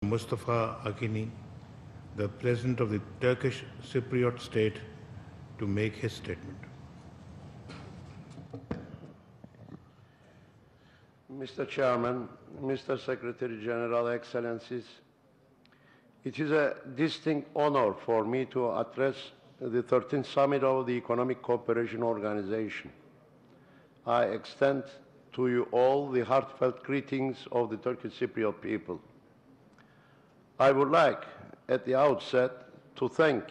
Mustafa Akini, the President of the Turkish Cypriot State, to make his statement. Mr. Chairman, Mr. Secretary General, Excellencies, it is a distinct honor for me to address the 13th Summit of the Economic Cooperation Organization. I extend to you all the heartfelt greetings of the Turkish Cypriot people. I would like, at the outset, to thank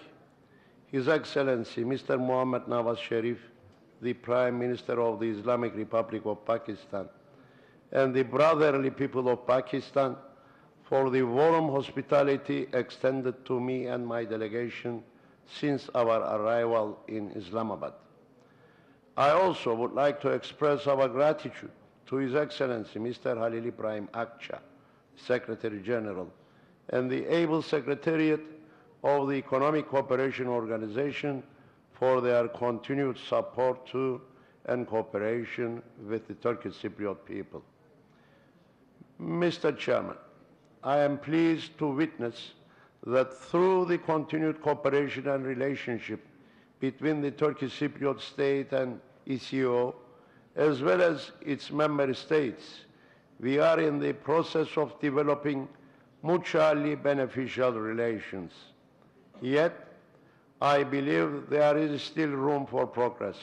His Excellency Mr. Mohammad Nawaz Sharif, the Prime Minister of the Islamic Republic of Pakistan, and the brotherly people of Pakistan for the warm hospitality extended to me and my delegation since our arrival in Islamabad. I also would like to express our gratitude to His Excellency Mr. Halil Ibrahim Akça, Secretary General, and the able Secretariat of the Economic Cooperation Organization for their continued support to and cooperation with the Turkish Cypriot people. Mr. Chairman, I am pleased to witness that through the continued cooperation and relationship between the Turkish Cypriot State and ECO, as well as its member states, we are in the process of developing mutually beneficial relations. Yet, I believe there is still room for progress.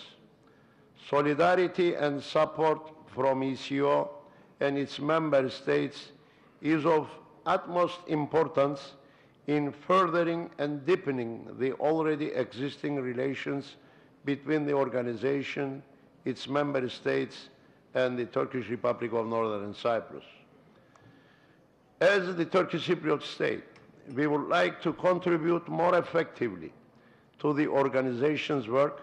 Solidarity and support from ECO and its member states is of utmost importance in furthering and deepening the already existing relations between the organization, its member states, and the Turkish Republic of Northern Cyprus. As the Turkish Cypriot state, we would like to contribute more effectively to the organization's work,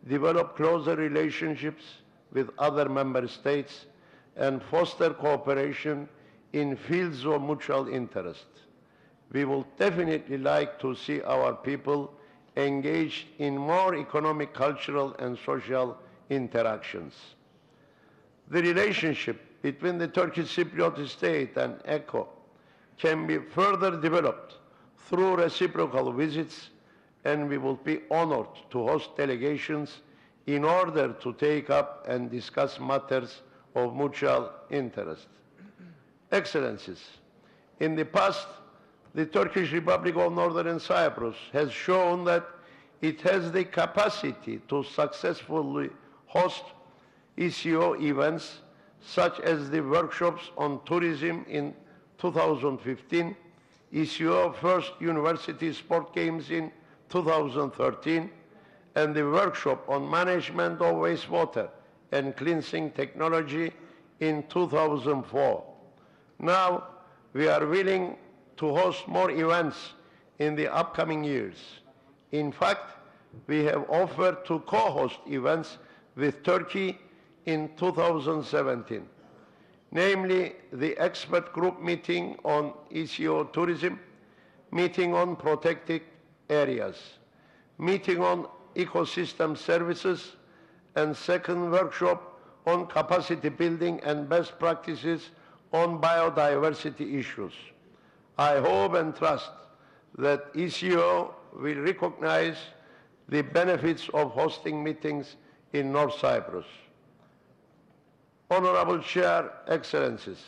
develop closer relationships with other member states, and foster cooperation in fields of mutual interest. We will definitely like to see our people engaged in more economic, cultural, and social interactions. The relationship between the Turkish Cypriot state and ECO can be further developed through reciprocal visits, and we will be honored to host delegations in order to take up and discuss matters of mutual interest. Excellencies, in the past, the Turkish Republic of Northern Cyprus has shown that it has the capacity to successfully host ECO events such as the workshops on tourism in 2015, ECO First University Sport Games in 2013, and the workshop on management of wastewater and cleansing technology in 2004. Now, we are willing to host more events in the upcoming years. In fact, we have offered to co-host events with Turkey in 2017, namely the expert group meeting on ECO tourism, meeting on protected areas, meeting on ecosystem services, and second workshop on capacity building and best practices on biodiversity issues. I hope and trust that ECO will recognize the benefits of hosting meetings in North Cyprus. Honorable Chair, Excellencies,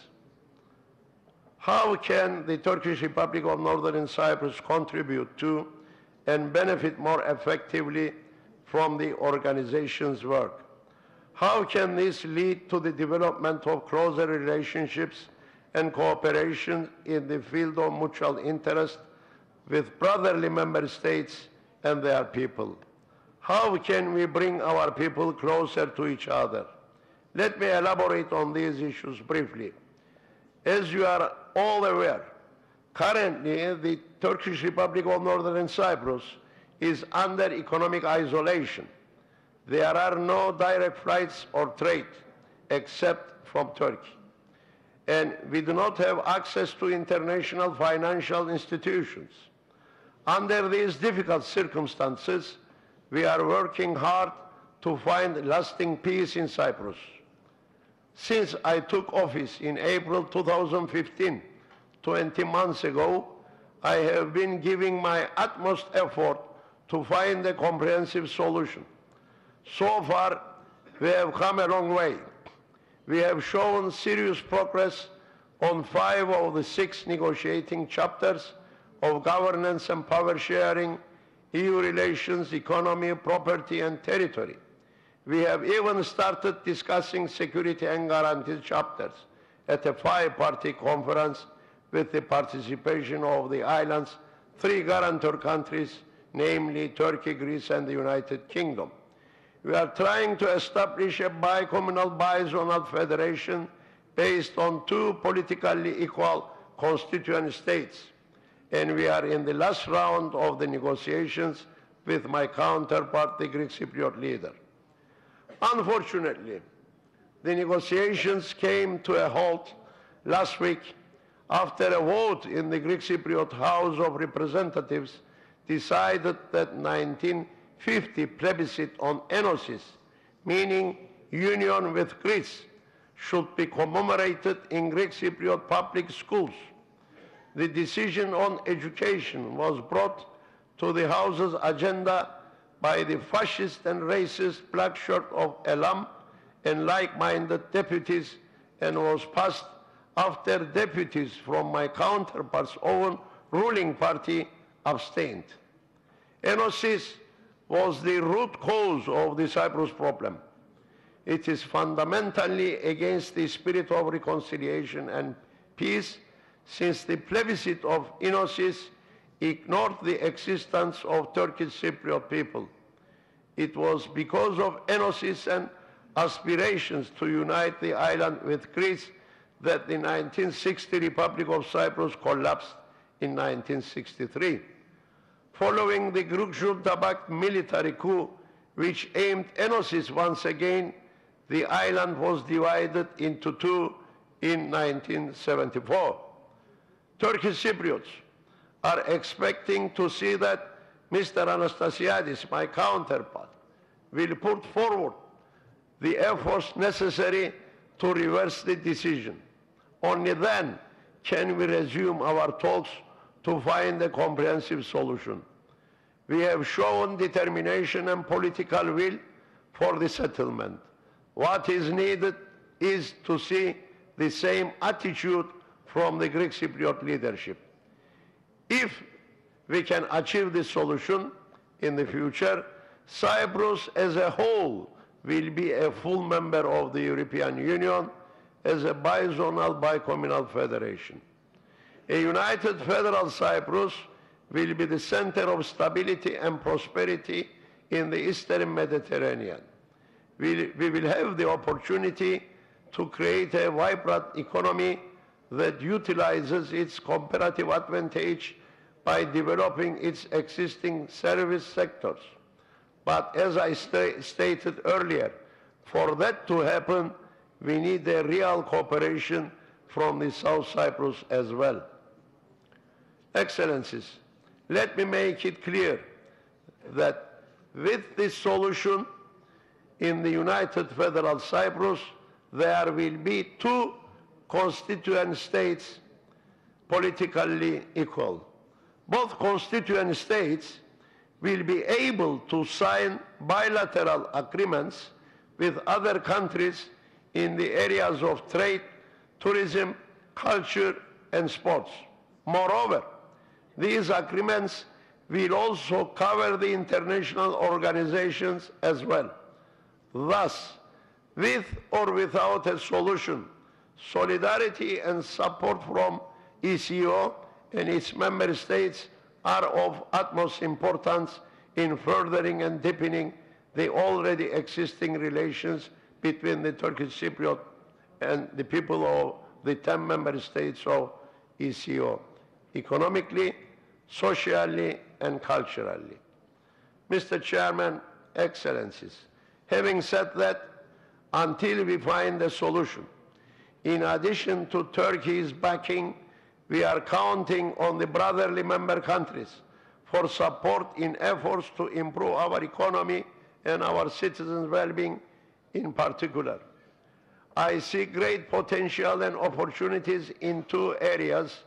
how can the Turkish Republic of Northern Cyprus contribute to and benefit more effectively from the organization's work? How can this lead to the development of closer relationships and cooperation in the field of mutual interest with brotherly member states and their people? How can we bring our people closer to each other? Let me elaborate on these issues briefly. As you are all aware, currently the Turkish Republic of Northern Cyprus is under economic isolation. There are no direct flights or trade except from Turkey. And we do not have access to international financial institutions. Under these difficult circumstances, we are working hard to find lasting peace in Cyprus. Since I took office in April 2015, 20 months ago, I have been giving my utmost effort to find a comprehensive solution. So far, we have come a long way. We have shown serious progress on 5 of the 6 negotiating chapters of governance and power sharing, EU relations, economy, property and territory. We have even started discussing security and guarantees chapters at a 5-party conference with the participation of the island's 3 guarantor countries, namely Turkey, Greece and the United Kingdom. We are trying to establish a bi-communal, bi-zonal federation based on 2 politically equal constituent states, and we are in the last round of the negotiations with my counterpart, the Greek Cypriot leader. Unfortunately, the negotiations came to a halt last week after a vote in the Greek Cypriot House of Representatives decided that 1950 plebiscite on enosis, meaning union with Greece, should be commemorated in Greek Cypriot public schools. The decision on education was brought to the House's agenda by the fascist and racist black shirt of Elam and like-minded deputies, and was passed after deputies from my counterpart's own ruling party abstained. Enosis was the root cause of the Cyprus problem. It is fundamentally against the spirit of reconciliation and peace, since the plebiscite of Enosis ignored the existence of Turkish Cypriot people. It was because of Enosis and aspirations to unite the island with Greece that the 1960 Republic of Cyprus collapsed in 1963. Following the Grouchy-Tabak military coup, which aimed Enosis once again, the island was divided into 2 in 1974. Turkish Cypriots are expecting to see that Mr. Anastasiadis, my counterpart, will put forward the efforts necessary to reverse the decision. Only then can we resume our talks to find a comprehensive solution. We have shown determination and political will for the settlement. What is needed is to see the same attitude from the Greek Cypriot leadership. If we can achieve this solution in the future, Cyprus as a whole will be a full member of the European Union as a bi-zonal, bi-communal federation. A united federal Cyprus will be the center of stability and prosperity in the Eastern Mediterranean. We will have the opportunity to create a vibrant economy that utilizes its comparative advantage by developing its existing service sectors. But as I stated earlier, for that to happen, we need a real cooperation from the South Cyprus as well. Excellencies, let me make it clear that with this solution in the United Federal Cyprus, there will be 2 constituent states politically equal. Both constituent states will be able to sign bilateral agreements with other countries in the areas of trade, tourism, culture, and sports. Moreover, these agreements will also cover the international organizations as well. Thus, with or without a solution, solidarity and support from ECO and its member states are of utmost importance in furthering and deepening the already existing relations between the Turkish Cypriot and the people of the 10 member states of ECO, economically, socially, and culturally. Mr. Chairman, Excellencies, having said that, until we find a solution, in addition to Turkey's backing, we are counting on the brotherly member countries for support in efforts to improve our economy and our citizens' well-being in particular. I see great potential and opportunities in 2 areas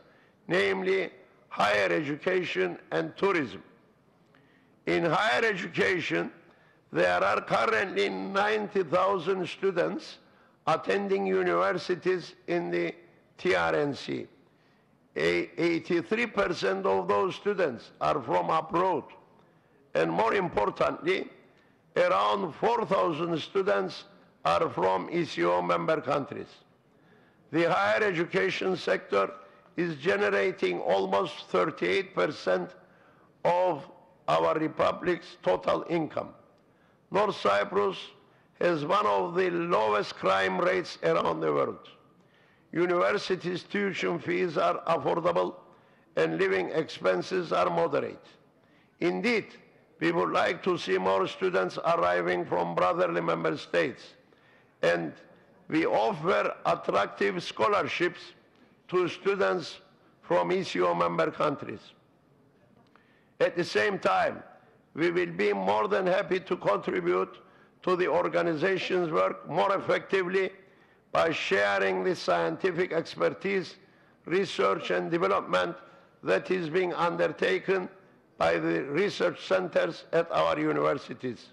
namely higher education and tourism. In higher education, there are currently 90,000 students attending universities in the TRNC. 83% of those students are from abroad. And more importantly, around 4,000 students are from ECO member countries. The higher education sector is generating almost 38% of our republic's total income. North Cyprus has one of the lowest crime rates around the world. Universities' tuition fees are affordable and living expenses are moderate. Indeed, we would like to see more students arriving from brotherly member states, and we offer attractive scholarships to students from ECO member countries. At the same time, we will be more than happy to contribute to the organization's work more effectively by sharing the scientific expertise, research and development that is being undertaken by the research centers at our universities.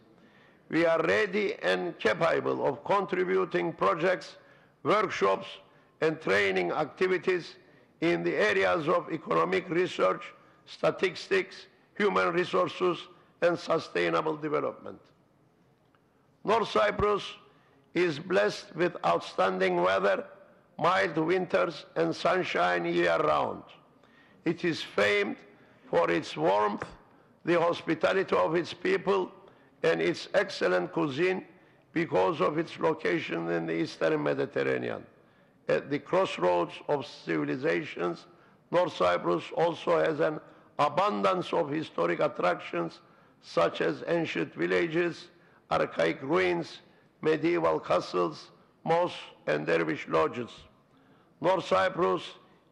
We are ready and capable of contributing projects, workshops, and training activities in the areas of economic research, statistics, human resources, and sustainable development. North Cyprus is blessed with outstanding weather, mild winters, and sunshine year-round. It is famed for its warmth, the hospitality of its people, and its excellent cuisine because of its location in the Eastern Mediterranean. At the crossroads of civilizations, North Cyprus also has an abundance of historic attractions such as ancient villages, archaic ruins, medieval castles, mosques, and dervish lodges. North Cyprus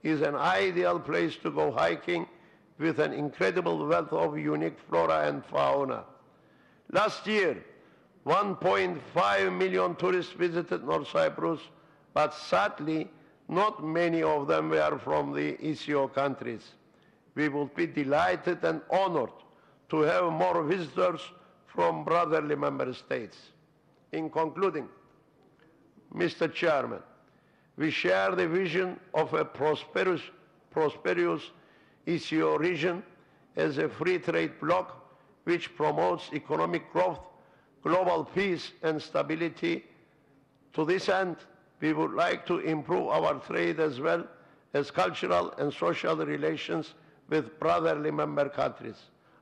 is an ideal place to go hiking with an incredible wealth of unique flora and fauna. Last year, 1.5 million tourists visited North Cyprus, but sadly, not many of them were from the ECO countries. We would be delighted and honored to have more visitors from brotherly member states. In concluding, Mr. Chairman, we share the vision of a prosperous ECO region as a free trade bloc which promotes economic growth, global peace and stability. To this end, we would like to improve our trade as well as cultural and social relations with brotherly member countries.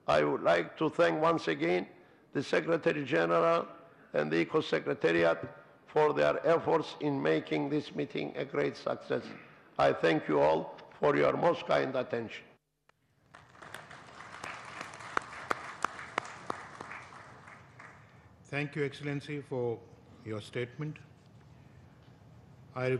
I would like to thank once again the Secretary General and the ECO Secretariat for their efforts in making this meeting a great success. I thank you all for your most kind attention. Thank you, Excellency, for your statement. I